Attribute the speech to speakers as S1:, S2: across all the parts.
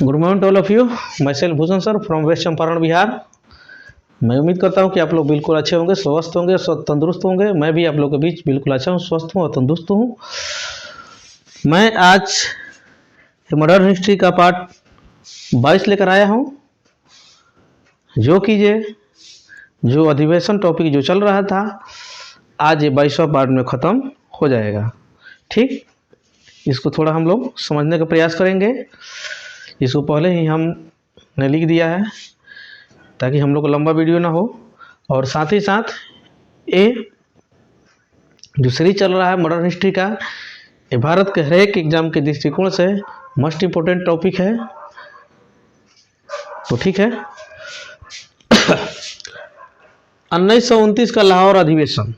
S1: Good morning to all of you. Myself Bhushan sir from West Champaran Bihar. मैं उम्मीद करता हूँ कि आप लोग बिल्कुल अच्छे होंगे, स्वस्थ होंगे, तंदुरुस्त होंगे। मैं भी आप लोगों के बीच बिल्कुल अच्छा हूँ, स्वस्थ हूँ और तंदुरुस्त हूँ। मैं आज मॉडर्न हिस्ट्री का पार्ट 22 लेकर आया हूँ, जो कि जो अधिवेशन टॉपिक जो चल रहा था, आज ये 22वां पार्ट में ख़त्म हो जाएगा। ठीक, इसको थोड़ा हम लोग समझने का प्रयास करेंगे। इसको पहले ही हमने लिख दिया है ताकि हम लोग को लंबा वीडियो ना हो। और साथ ही साथ ये जो सीरीज चल रहा है मॉडर्न हिस्ट्री का, ये भारत के हर एक एग्जाम के दृष्टिकोण से मोस्ट इम्पोर्टेंट टॉपिक है। तो ठीक है, 1929 का लाहौर अधिवेशन,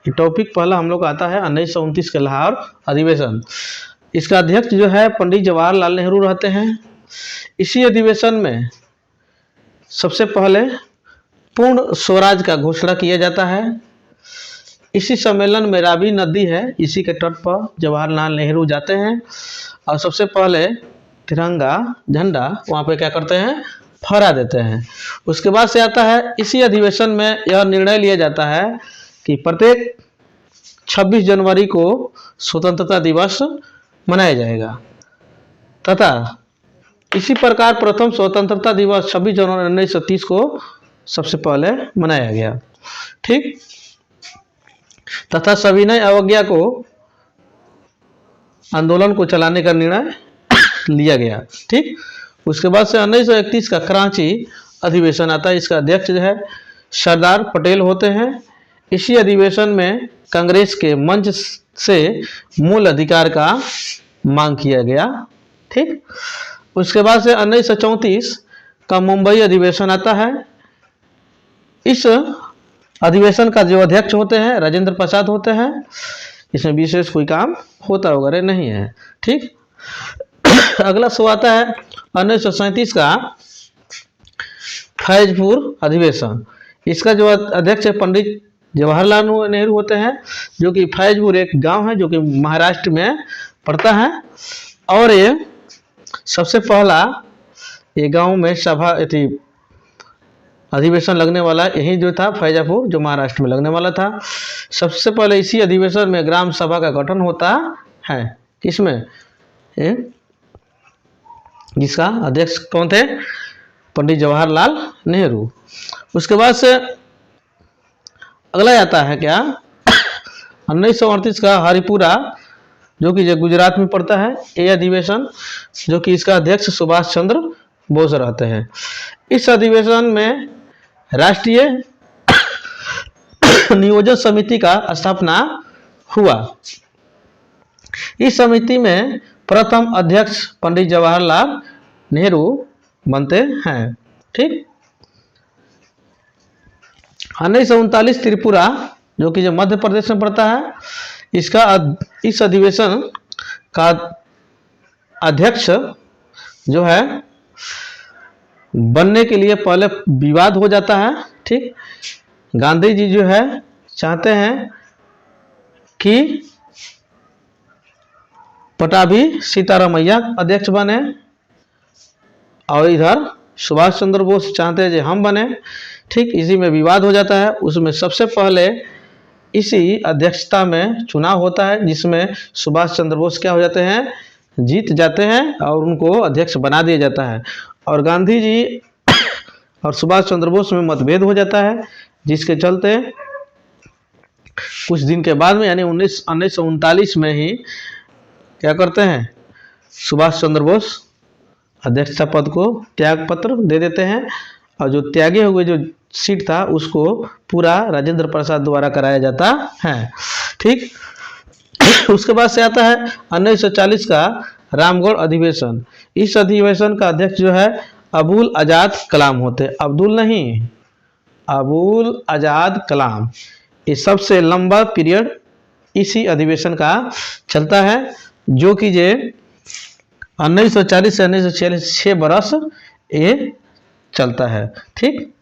S1: ये टॉपिक पहला हम लोग का आता है। 1929 का लाहौर अधिवेशन, इसका अध्यक्ष जो है पंडित जवाहरलाल नेहरू रहते हैं। इसी अधिवेशन में सबसे पहले पूर्ण स्वराज का घोषणा किया जाता है। इसी सम्मेलन में रावी नदी है, इसी के तट पर जवाहरलाल नेहरू जाते हैं और सबसे पहले तिरंगा झंडा वहाँ पे क्या करते हैं, फहरा देते हैं। उसके बाद से आता है, इसी अधिवेशन में यह निर्णय लिया जाता है कि प्रत्येक 26 जनवरी को स्वतंत्रता दिवस मनाया जाएगा तथा इसी प्रकार प्रथम स्वतंत्रता दिवस 26 जनवरी 1930 को सबसे पहले मनाया गया। ठीक, तथा सविनय अवज्ञा को आंदोलन को चलाने का निर्णय लिया गया। ठीक, उसके बाद से 1931 का कराची अधिवेशन आता है। इसका अध्यक्ष जो है सरदार पटेल होते हैं। इसी अधिवेशन में कांग्रेस के मंच से मूल अधिकार का मांग किया गया। ठीक, उसके बाद से 1934 का मुंबई अधिवेशन आता है। इस अधिवेशन का जो अध्यक्ष होते हैं राजेंद्र प्रसाद होते हैं। इसमें विशेष कोई काम होता वगैरह नहीं है। ठीक, अगला सो आता है 1937 का फैजपुर अधिवेशन। इसका जो अध्यक्ष है पंडित जवाहरलाल नेहरू होते हैं, जो कि फैजपुर एक गांव है जो कि महाराष्ट्र में पड़ता है। और ये सबसे पहला ये गांव में सभा थी, अधिवेशन लगने वाला यही जो था फैजापुर, जो महाराष्ट्र में लगने वाला था। सबसे पहले इसी अधिवेशन में ग्राम सभा का गठन होता है। किसमें, जिसका अध्यक्ष कौन थे, पंडित जवाहरलाल नेहरू। उसके बाद से अगला आता है क्या 1938 का हरिपुरा, जो कि गुजरात में पड़ता है, ये अधिवेशन, जो कि इसका अध्यक्ष सुभाष चंद्र बोस रहते हैं। इस अधिवेशन में राष्ट्रीय नियोजन समिति का स्थापना हुआ। इस समिति में प्रथम अध्यक्ष पंडित जवाहरलाल नेहरू बनते हैं। ठीक, 1939 त्रिपुरा, जो कि मध्य प्रदेश में पड़ता है, इसका इस अधिवेशन का अध्यक्ष जो है बनने के लिए पहले विवाद हो जाता है। ठीक, गांधी जी जो है चाहते हैं कि पटाभी सीतारामैया अध्यक्ष बने और इधर सुभाष चंद्र बोस चाहते हैं कि हम बने। ठीक, इसी में विवाद हो जाता है। उसमें सबसे पहले इसी अध्यक्षता में चुनाव होता है, जिसमें सुभाष चंद्र बोस क्या हो जाते हैं, जीत जाते हैं और उनको अध्यक्ष बना दिया जाता है। और गांधी जी और सुभाष चंद्र बोस में मतभेद हो जाता है, जिसके चलते कुछ दिन के बाद में यानी 1939 में ही क्या करते हैं, सुभाष चंद्र बोस अध्यक्षता पद को त्याग पत्र दे देते हैं और जो त्यागे हुए जो सीट था उसको पूरा राजेंद्र प्रसाद द्वारा कराया जाता है। ठीक, उसके बाद से आता है 1940 का रामगढ़ अधिवेशन। इस अधिवेशन का अध्यक्ष जो है अबुल आजाद कलाम होते, अब्दुल नहीं, अबुल आजाद कलाम। ये सबसे लंबा पीरियड इसी अधिवेशन का चलता है, जो कि 1940 से 1946 6 बरस ये चलता है। ठीक,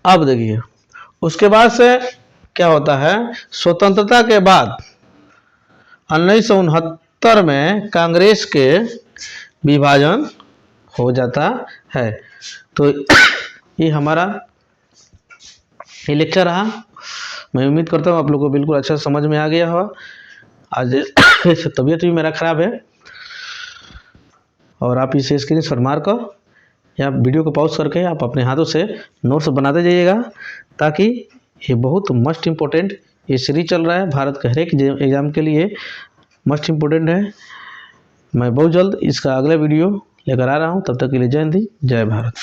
S1: अब देखिए उसके बाद से क्या होता है, स्वतंत्रता के बाद 1969 में कांग्रेस के विभाजन हो जाता है। तो ये हमारा ये लेक्चर रहा। मैं उम्मीद करता हूँ आप लोगों को बिल्कुल अच्छा समझ में आ गया होगा। आज तबीयत भी मेरा ख़राब है और आप इसे स्क्रीनशॉट मार कर या वीडियो को पॉज करके आप अपने हाथों से नोट्स बनाते जाइएगा, ताकि ये बहुत मस्ट इम्पोर्टेंट ये सीरीज चल रहा है, भारत के हर एक एग्ज़ाम के लिए मस्ट इम्पोर्टेंट है। मैं बहुत जल्द इसका अगला वीडियो लेकर आ रहा हूँ। तब तक के लिए जय हिंद, जय भारत।